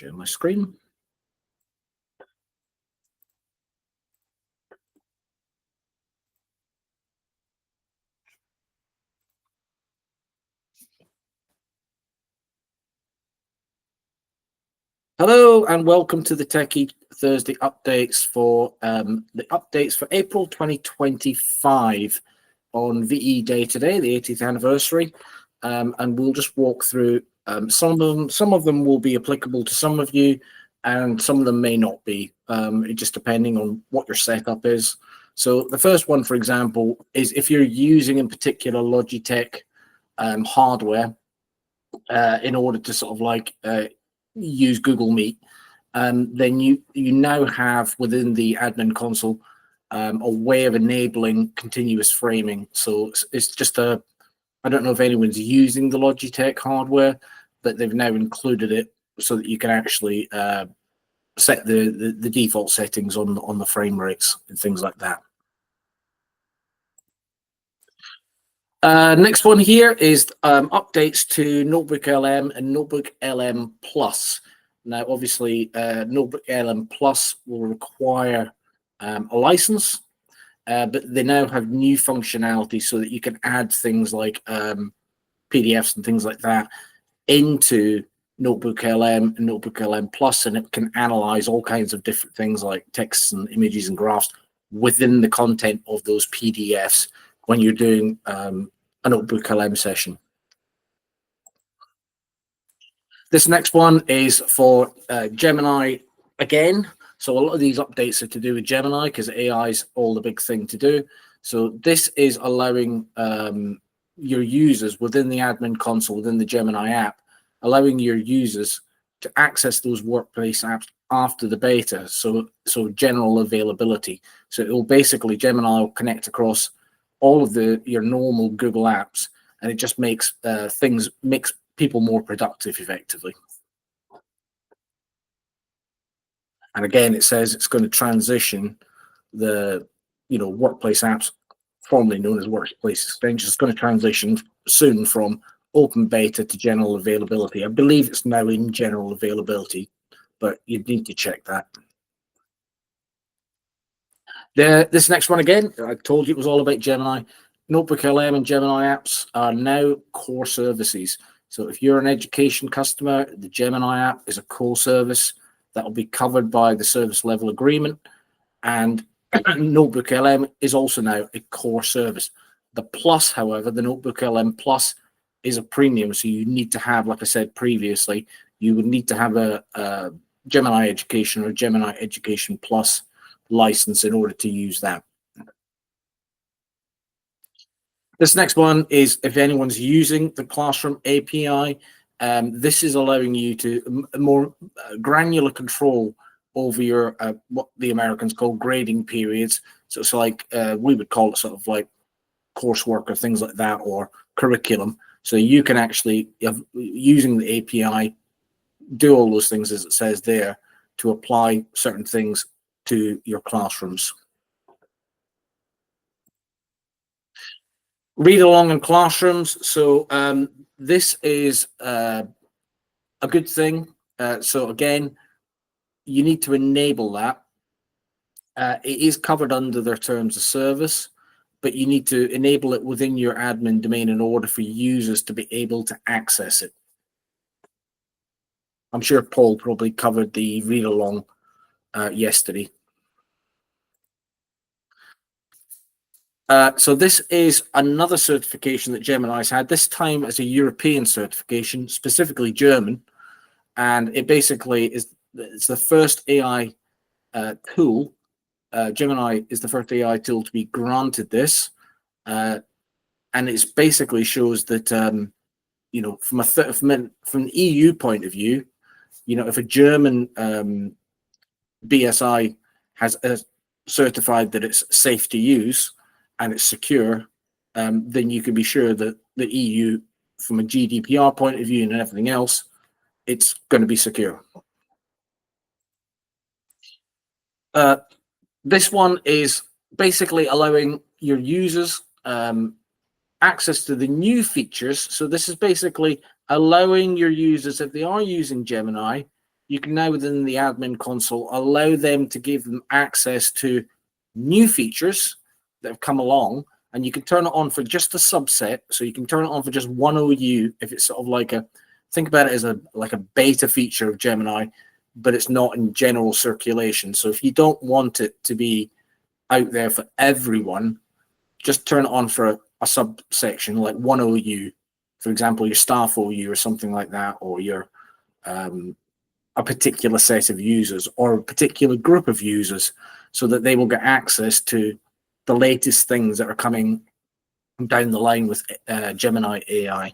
share my screen. Hello and welcome to the Techy Thursday updates for April 2025 on VE Day today, the 80th anniversary, and we'll just walk through some of them. Some of them will be applicable to some of you, and some of them may not be, just depending on what your setup is. So the first one, for example, is if you're using in particular Logitech hardware in order to sort of like use Google Meet, then you now have within the admin console a way of enabling continuous framing. So it's just I don't know if anyone's using the Logitech hardware, but they've now included it so that you can actually set the default settings on the frame rates and things like that. Next one here is updates to Notebook LM and Notebook LM Plus. Now, obviously, Notebook LM Plus will require a license, but they now have new functionality so that you can add things like PDFs and things like that into Notebook LM and Notebook LM Plus, and it can analyze all kinds of different things like texts and images and graphs within the content of those PDFs when you're doing a Notebook LM session. This next one is for Gemini again. So a lot of these updates are to do with Gemini because AI is all the big thing to do. So this is allowing your users within the admin console, within the Gemini app, allowing your users to access those workplace apps after the beta. So general availability. So it will basically, Gemini will connect across all of your normal Google apps, and it just makes makes people more productive effectively. And again, it says it's going to transition the workplace apps, formerly known as workplace extensions. It's going to transition soon from open beta to general availability. I believe it's now in general availability, but you need to check that. This next one again, I told you it was all about Gemini. Notebook LM and Gemini apps are now core services. So if you're an education customer, the Gemini app is a core service that will be covered by the service level agreement. And Notebook LM is also now a core service. The Plus, however, the Notebook LM Plus is a premium. So you need to have, like I said previously, you would need to have a Gemini Education or Gemini Education Plus license in order to use that. This next one is if anyone's using the Classroom API, this is allowing you to more granular control over your what the Americans call grading periods. So it's like we would call it sort of like coursework or things like that, or curriculum. So you can actually, using the API, do all those things as it says there to apply certain things to your classrooms. Read along in classrooms. So this is a good thing. So again, you need to enable that. It is covered under their terms of service, but you need to enable it within your admin domain in order for users to be able to access it. I'm sure Paul probably covered the read along yesterday. So this is another certification that Gemini's had, this time as a European certification, specifically German. And it basically it's the first AI tool. Gemini is the first AI tool to be granted this. And it basically shows that, from the EU point of view, if a German BSI has certified that it's safe to use and it's secure, then you can be sure that the EU, from a GDPR point of view and everything else, it's going to be secure. This one is basically allowing your users access to the new features. So this is basically allowing your users, if they are using Gemini, you can now within the admin console allow them to give them access to new features that have come along, and you can turn it on for just a subset. So you can turn it on for just one OU if it's sort of like think about it as like a beta feature of Gemini, but it's not in general circulation. So if you don't want it to be out there for everyone, just turn it on for a subsection, like one OU, for example, your staff OU or something like that, or your a particular set of users or a particular group of users, so that they will get access to the latest things that are coming down the line with Gemini AI.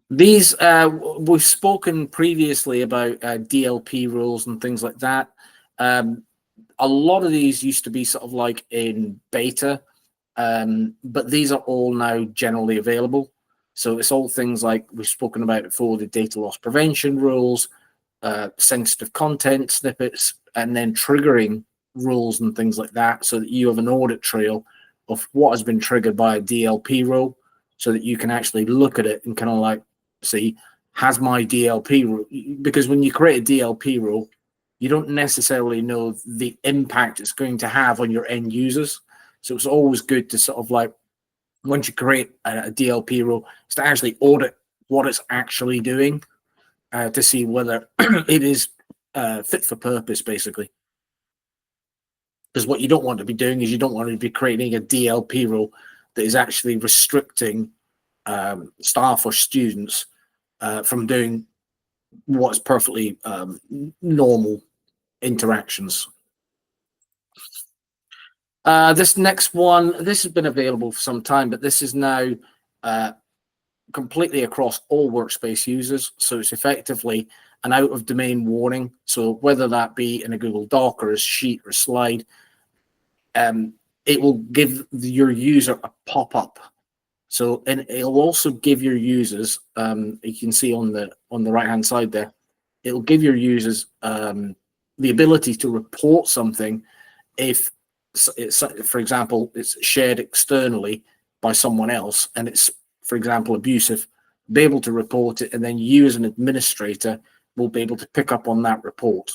These, we've spoken previously about DLP rules and things like that. A lot of these used to be sort of like in beta, but these are all now generally available. So it's all things like we've spoken about before, the data loss prevention rules, sensitive content snippets, and then triggering rules and things like that, so that you have an audit trail of what has been triggered by a DLP rule, so that you can actually look at it and kind of like see, has my DLP rule, because when you create a DLP rule, you don't necessarily know the impact it's going to have on your end users. So it's always good to sort of like, once you create a DLP rule, is to actually audit what it's actually doing to see whether it is fit for purpose, basically. Because what you don't want to be doing is you don't want to be creating a DLP rule that is actually restricting staff or students from doing what's perfectly normal interactions. This next one, this has been available for some time, but this is now completely across all workspace users. So it's effectively an out of domain warning. So whether that be in a Google Doc or a sheet or slide, it will give your user a pop-up. So, and it'll also give your users, you can see on the right hand side there, it'll give your users the ability to report something if it's, for example, it's shared externally by someone else and it's, for example, abusive, be able to report it, and then you as an administrator will be able to pick up on that report.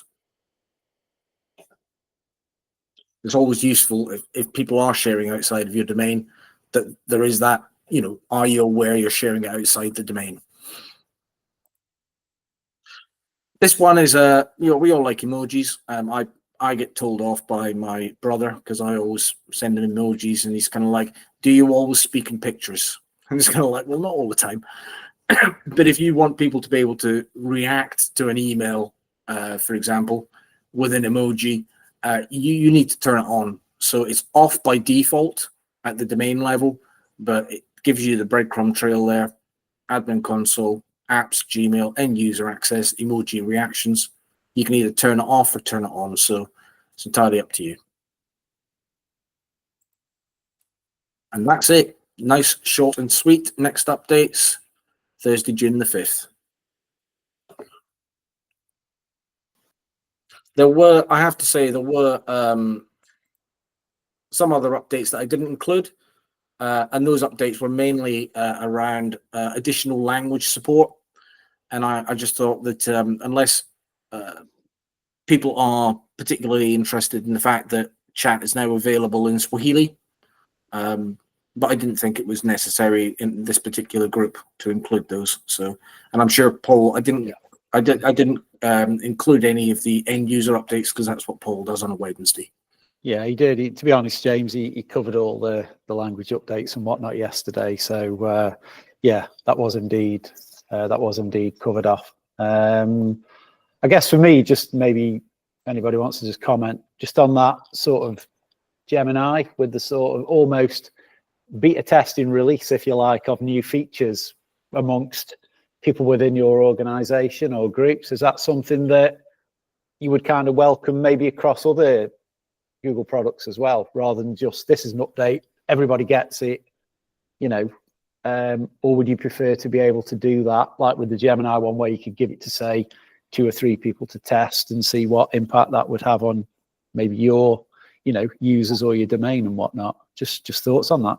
It's always useful if people are sharing outside of your domain, that there is that, you know, are you aware you're sharing it outside the domain? This one is you know, we all like emojis. I get told off by my brother because I always send him emojis, and he's kind of like, do you always speak in pictures? I'm just kind of like, well, not all the time. But if you want people to be able to react to an email, for example, with an emoji, you need to turn it on. So it's off by default at the domain level, but it gives you the breadcrumb trail there. Admin console, apps, Gmail, end user access, emoji reactions. You can either turn it off or turn it on. So it's entirely up to you. And that's it. Nice, short and sweet. Next updates, Thursday, June the 5th. There were, I have to say, there were some other updates that I didn't include. And those updates were mainly around additional language support. And I just thought that unless people are particularly interested in the fact that chat is now available in Swahili, but I didn't think it was necessary in this particular group to include those. So, and I'm sure Paul, I didn't include any of the end user updates because that's what Paul does on a Wednesday. Yeah, he did. To be honest, James, he covered all the language updates and whatnot yesterday. So yeah, that was indeed covered off. I guess for me, just maybe anybody wants to just comment just on that sort of Gemini with the sort of almost beta testing release, if you like, of new features amongst people within your organization or groups. Is that something that you would kind of welcome maybe across other Google products as well, rather than just this is an update, everybody gets it, you know, or would you prefer to be able to do that like with the Gemini one, where you could give it to say 2 or 3 people to test and see what impact that would have on maybe your, you know, users or your domain and whatnot? Just thoughts on that.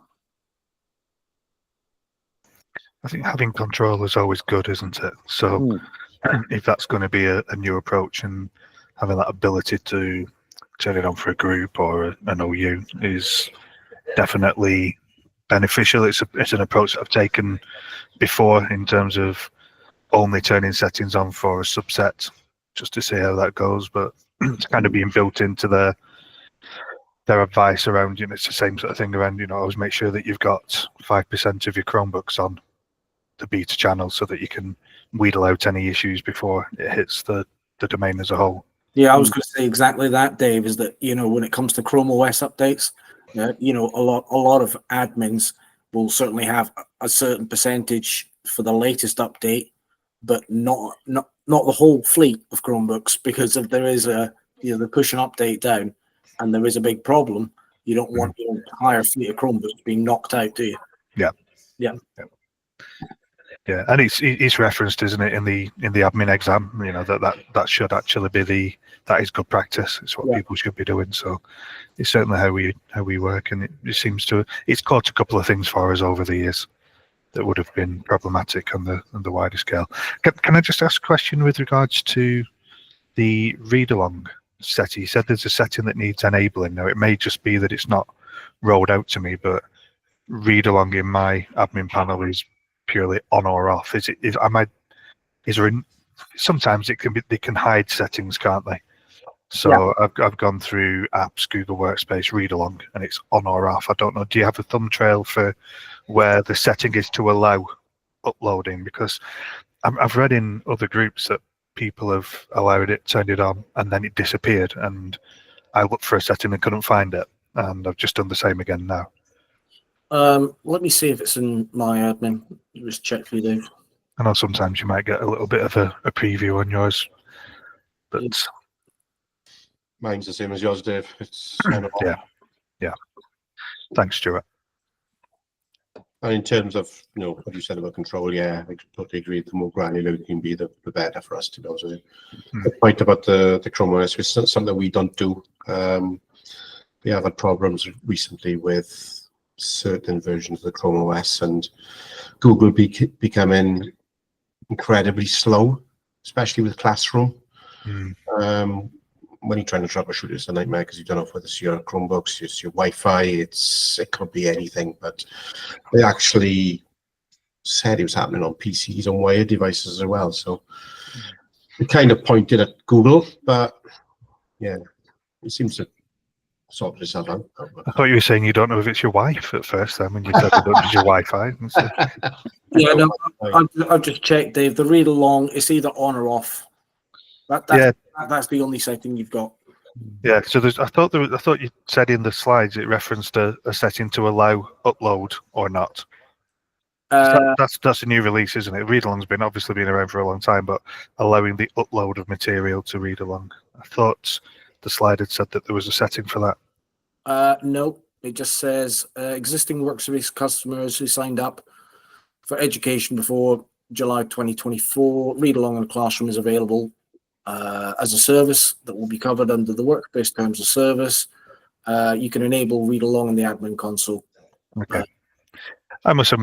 I think having control is always good, isn't it? So if that's going to be a new approach, and having that ability to turn it on for a group or an OU is definitely beneficial. It's an approach that I've taken before in terms of only turning settings on for a subset just to see how that goes, but it's kind of being built into their advice around, it's the same sort of thing around, always make sure that you've got 5% of your Chromebooks on the beta channel so that you can wheedle out any issues before it hits the domain as a whole. Yeah, I was going to say exactly that, Dave, is that, when it comes to Chrome OS updates, a lot of admins will certainly have a certain percentage for the latest update, but not the whole fleet of Chromebooks, because if there is they're pushing update down and there is a big problem, you don't want your entire fleet of Chromebooks being knocked out, do you? Yeah. Yeah, and it's referenced, isn't it, in the admin exam? That should actually be that is good practice. It's what people should be doing. So it's certainly how we work, and it seems to it's caught a couple of things for us over the years that would have been problematic on the wider scale. Can I just ask a question with regards to the read along setting? You said there's a setting that needs enabling. Now it may just be that it's not rolled out to me, but read along in my admin panel is purely on or off. Sometimes it can be, they can hide settings, can't they? So I've gone through apps, Google Workspace, read along, and it's on or off. I don't know. Do you have a thumb trail for where the setting is to allow uploading? Because I've read in other groups that people have allowed it, turned it on, and then it disappeared. And I looked for a setting and couldn't find it. And I've just done the same again now. Let me see if it's in my admin. Just check for you, Dave. I know sometimes you might get a little bit of a preview on yours, but mine's the same as yours, Dave. It's yeah. Thanks, Stuart. And in terms of what you said about control, I totally agree. The more granular we can be, the better for us, to be honest with you. The point about the Chrome OS is something we don't do. We have had problems recently with certain versions of the Chrome OS, and Google becoming incredibly slow, especially with Classroom. When you're trying to troubleshoot, it's a nightmare because you don't know whether it's your Chromebooks, it's your Wi-Fi, it could be anything. But they actually said it was happening on PCs, on wired devices as well. So it kind of pointed at Google, but it seems to sort itself out. I thought you were saying you don't know if it's your wife at first, then, when you said it's your Wi-Fi. I've just checked, Dave. The read along, it's either on or off. That's the only setting you've got. Yeah, so I thought you said in the slides it referenced a setting to allow upload or not. That's a new release, isn't it? Read along's obviously been around for a long time, but allowing the upload of material to read along. I thought the slide had said that there was a setting for that. No, it just says existing Workspace customers who signed up for education before July 2024, read along in the classroom is available as a service that will be covered under the Workspace terms of service. You can enable read along in the admin console. Okay. I must have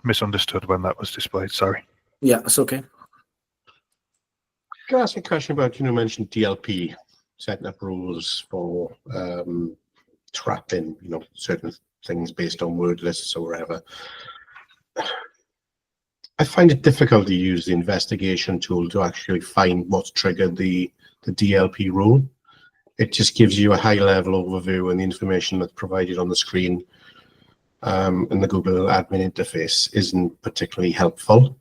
misunderstood when that was displayed. Sorry. Yeah, that's okay. Can I ask you a question about, you mentioned DLP, setting up rules for trapping, certain things based on word lists or whatever. I find it difficult to use the investigation tool to actually find what's triggered the DLP rule. It just gives you a high-level overview, and the information that's provided on the screen in the Google admin interface isn't particularly helpful.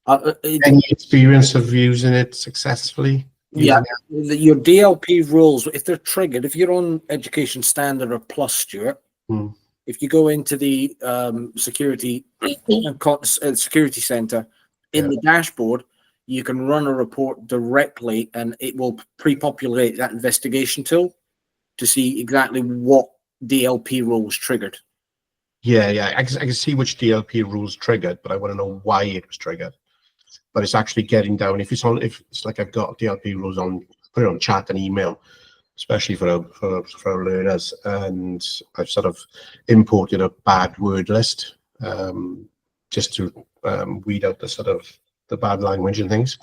Any experience of using it successfally? Your DLP rules, if they're triggered, if you're on Education Standard or Plus, Stuart, if you go into the security center in the dashboard, you can run a report directly, and it will pre-populate that investigation tool to see exactly what DLP rules triggered. I can see which DLP rules triggered, but I want to know why it was triggered. But it's actually getting down. If it's like I've got DLP rules on, put it on chat and email, especially for our learners, and I've sort of imported a bad word list just to weed out the sort of the bad language and things.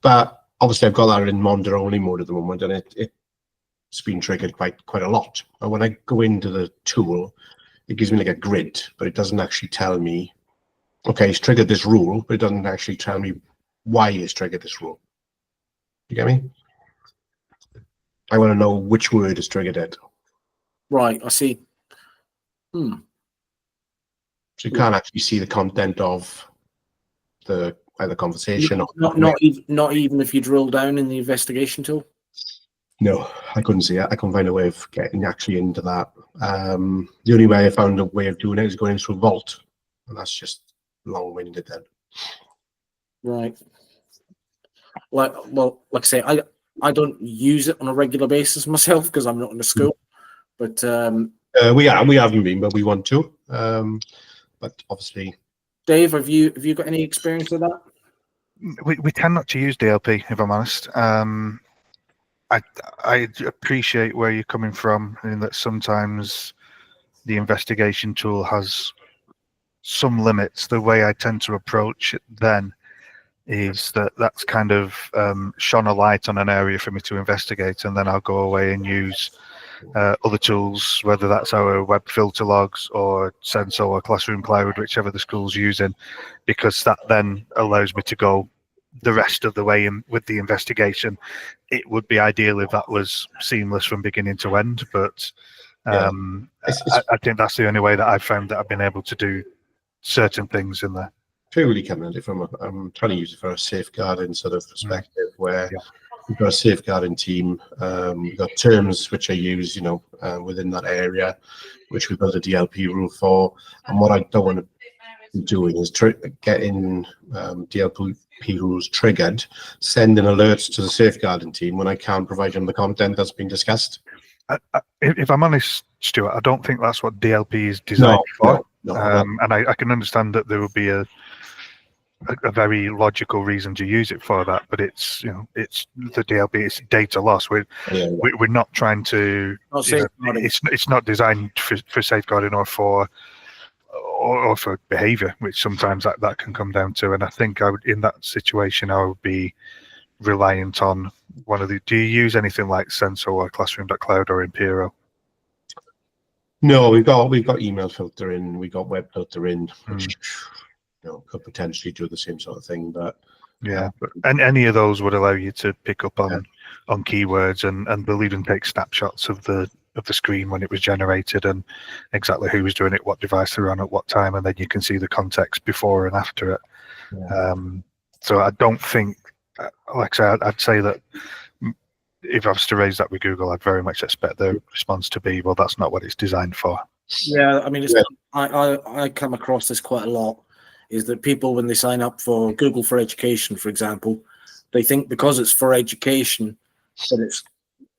But obviously, I've got that in monitor only mode at the moment, and it's been triggered quite a lot. And when I go into the tool, it gives me like a grid, but it doesn't actually tell me, okay, it's triggered this rule, but it doesn't actually tell me why it's triggered this rule. You get me? I want to know which word has triggered it. Right, I see. So you can't actually see the content of the either conversation or not even if you drill down in the investigation tool. no, I couldn't see it. I couldn't find a way of getting actually into that. The only way I found a way of doing it is going into a vault, and that's just long-winded then. Right. Like I say, I don't use it on a regular basis myself because I'm not in the school. But we haven't been, but we want to. But obviously, Dave, have you got any experience with that? We tend not to use DLP, if I'm honest. I appreciate where you're coming from, in that sometimes the investigation tool has some limits. The way I tend to approach it then is that's kind of shone a light on an area for me to investigate, and then I'll go away and use other tools, whether that's our web filter logs or Sensor or Classroom Cloud, whichever the school's using, because that then allows me to go the rest of the way in with the investigation. It would be ideal if that was seamless from beginning to end, but I think that's the only way that I've found that I've been able to do certain things in there. Purely coming at it from I'm trying to use it for a safeguarding sort of perspective, where we've got a safeguarding team. We've got terms which I use, within that area, which we built a DLP rule for. And what I don't want to be doing is getting DLP rules triggered, sending alerts to the safeguarding team when I can't provide them the content that's been discussed. If I'm honest, Stuart, I don't think that's what DLP is designed for. And I can understand that there would be a very logical reason to use it for that, but it's the DLP, it's data loss. We're not trying to. It's not designed for safeguarding or for behaviour, which sometimes that can come down to. And I think in that situation I would be reliant on one of the. Do you use anything like Sensor or Classroom.cloud or Impero? No, we've got email filtering, we got web filtering, which could potentially do the same sort of thing. But and any of those would allow you to pick up on keywords, and they'll even take snapshots of the screen when it was generated and exactly who was doing it, what device they're on at what time, and then you can see the context before and after it. So I don't think, like I say, I'd say that if I was to raise that with Google, I'd very much expect their response to be, well, that's not what it's designed for. Yeah, I mean, I come across this quite a lot, is that people, when they sign up for Google for Education, for example, they think because it's for education, that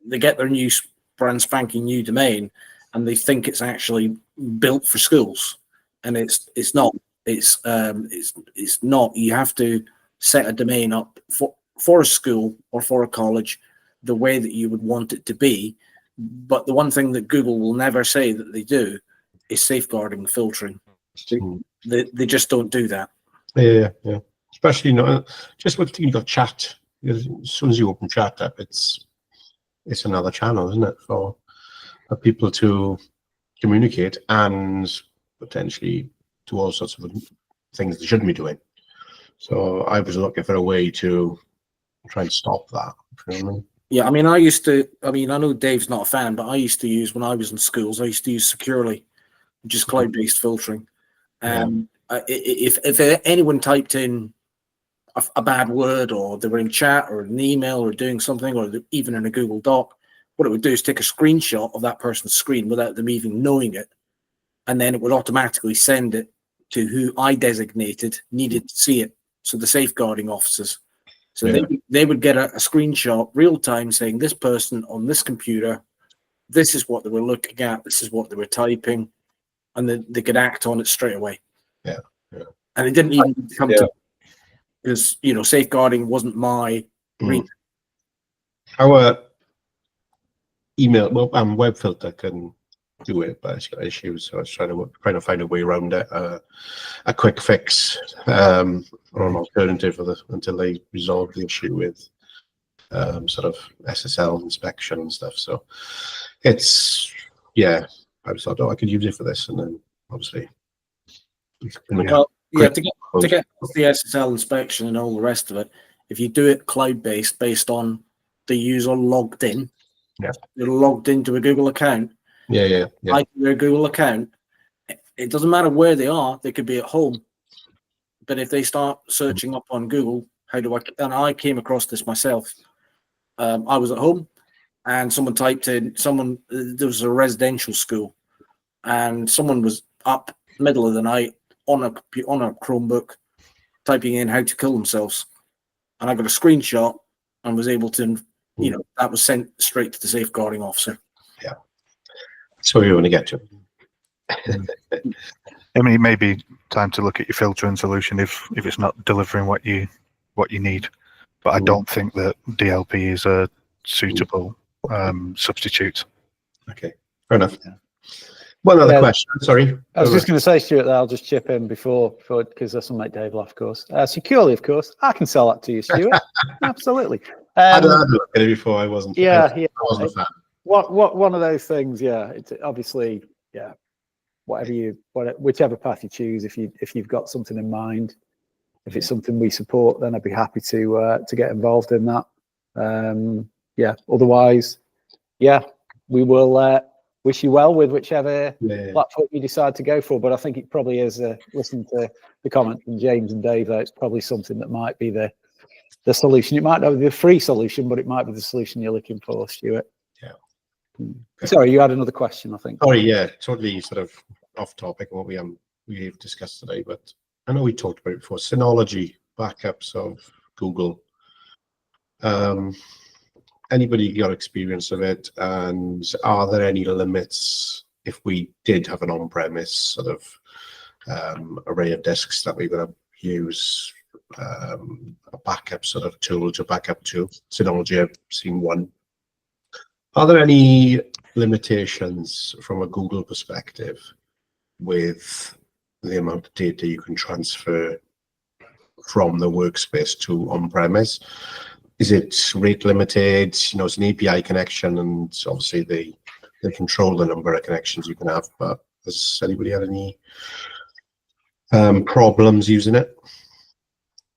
they get their new brand spanking new domain, and they think it's actually built for schools, and it's not. It's not. You have to set a domain up for a school or for a college the way that you would want it to be. But the one thing that Google will never say that they do is safeguarding and filtering. They just don't do that. Yeah. Especially just with you've got chat. As soon as you open chat up, it's another channel, isn't it, for people to communicate and potentially do all sorts of things they shouldn't be doing. So I was looking for a way to try and stop that. You know what I mean? Yeah, I mean, I know Dave's not a fan, but I used to use, when I was in schools, I used to use Securely, which is cloud-based filtering. If anyone typed in a bad word, or they were in chat or an email or doing something, or even in a Google Doc, what it would do is take a screenshot of that person's screen without them even knowing it, and then it would automatically send it to who I designated needed to see it. So the safeguarding officers. So they would get a screenshot real time saying, this person on this computer, this is what they were looking at, this is what they were typing, and then they could act on it straight away. Yeah. And it didn't even come to, because safeguarding wasn't my reason. Our email web filter can do it, but it's got issues. So I was trying to find a way around it, a quick fix, or an alternative for until they resolve the issue with sort of SSL inspection and stuff. So it's I just thought, I could use it for this, and then obviously. Well, to get the SSL inspection and all the rest of it, if you do it cloud-based, based on the user logged in, you're logged into a Google account. Like their Google account, it doesn't matter where they are. They could be at home, but if they start searching up on Google, and I came across this myself. I was at home, and someone typed in there was a residential school, and someone was up middle of the night on a Chromebook typing in how to kill themselves, and I got a screenshot and was able to, that was sent straight to the safeguarding officer. Yeah, that's where we want to get to. I mean, it may be time to look at your filtering solution if it's not delivering what you need, but I don't think that DLP is a suitable substitute. Okay, fair enough. One other question. Sorry, I was just going to say, Stuart, that I'll just chip in before because this will make Dave laugh, of course. Securely, of course, I can sell that to you, Stuart. Absolutely. I had a look at it before. I wasn't. I wasn't a fan. One of those things, It's obviously, whichever path you choose, if you've got something in mind, if it's something we support, then I'd be happy to get involved in that. Otherwise, we will wish you well with whichever platform you decide to go for. But I think it probably is, listening to the comment from James and Dave, it's probably something that might be the solution. It might not be the free solution, but it might be the solution you're looking for, Stuart. Sorry, you had another question, I think. Totally sort of off topic of what we've discussed today, but I know we talked about it before. Synology backups of Google. Anybody got experience of it, and are there any limits if we did have an on-premise sort of array of disks that we're going to use a backup sort of tool to back up to? Synology, I've seen one. Are there any limitations from a Google perspective with the amount of data you can transfer from the workspace to on-premise? Is it rate limited? It's an API connection, and obviously they control the number of connections you can have. But has anybody had any problems using it?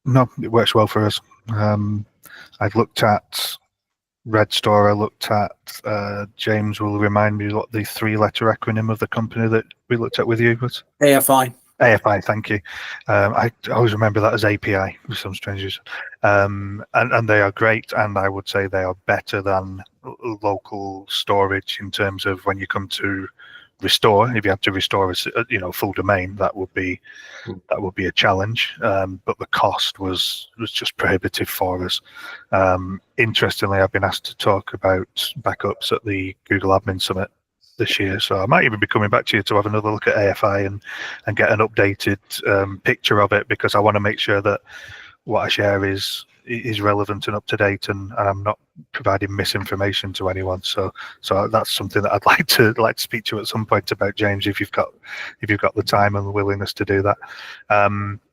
No, it works well for us. I've looked at Red Store. I looked at James will remind me what the 3-letter acronym of the company that we looked at with you was. AFI. AFI, thank you. I always remember that as API for some strange reason. And they are great, and I would say they are better than local storage in terms of when you come to restore. If you have to restore a full domain, that would be a challenge. But the cost was just prohibitive for us. Interestingly, I've been asked to talk about backups at the Google Admin Summit this year, so I might even be coming back to you to have another look at AFI and get an updated picture of it, because I want to make sure that what I share is relevant and up to date, and I'm not providing misinformation to anyone. So that's something that I'd like to speak to you at some point about, James, if you've got the time and the willingness to do that.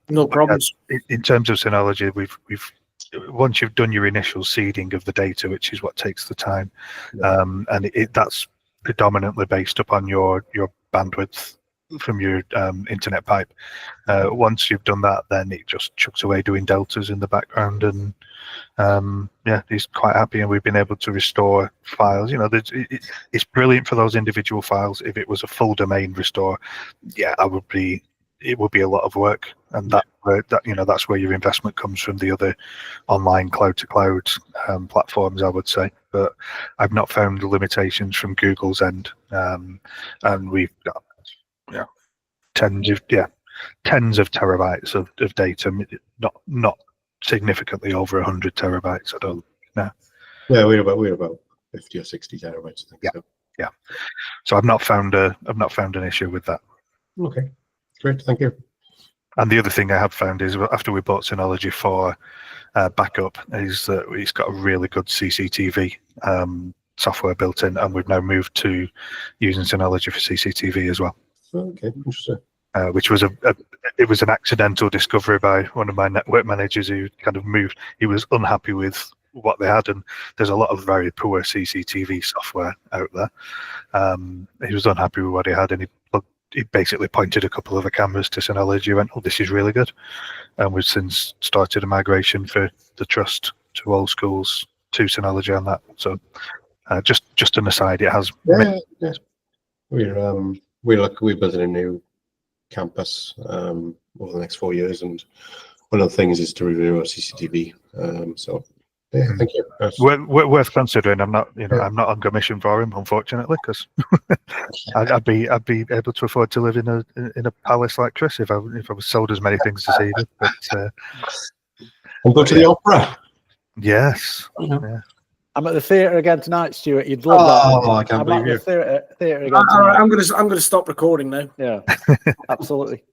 No problems. In terms of Synology, we've once you've done your initial seeding of the data, which is what takes the time, and that's predominantly based upon your bandwidth from your internet pipe. Once you've done that, then it just chucks away doing deltas in the background, and he's quite happy, and we've been able to restore files. It's brilliant for those individual files. If it was a full domain restore, it would be a lot of work, and that's where your investment comes from the other online cloud to cloud platforms, I would say. But I've not found the limitations from Google's end, and we've got tens of terabytes of data, not significantly over 100 terabytes. I don't know. Yeah, we're about 50 or 60 terabytes, I think. Yeah. So I've not found an issue with that. Okay, great, thank you. And the other thing I have found is after we bought Synology for backup, is that it's got a really good CCTV software built in, and we've now moved to using Synology for CCTV as well. Okay, interesting. Which was it was an accidental discovery by one of my network managers who kind of moved. He was unhappy with what they had, and there's a lot of very poor CCTV software out there. He was unhappy with what he had, and he basically pointed a couple of the cameras to Synology. Went, "Oh, this is really good," and we've since started a migration for the trust to all schools to Synology on that. So, just an aside, it has. Yeah. We're building a new campus over the next 4 years, and one of the things is to review our CCTV. So yeah, thank you. Worth considering. I'm not on commission for him, unfortunately, because I'd be able to afford to live in a palace like Chris if I was sold as many things as he did. But and go to the opera. Yes. Yeah. Yeah. I'm at the theatre again tonight, Stuart. You'd love that. Oh, I can't I'm at believe the you. theatre again tonight. I'm gonna stop recording now. Yeah, absolutely.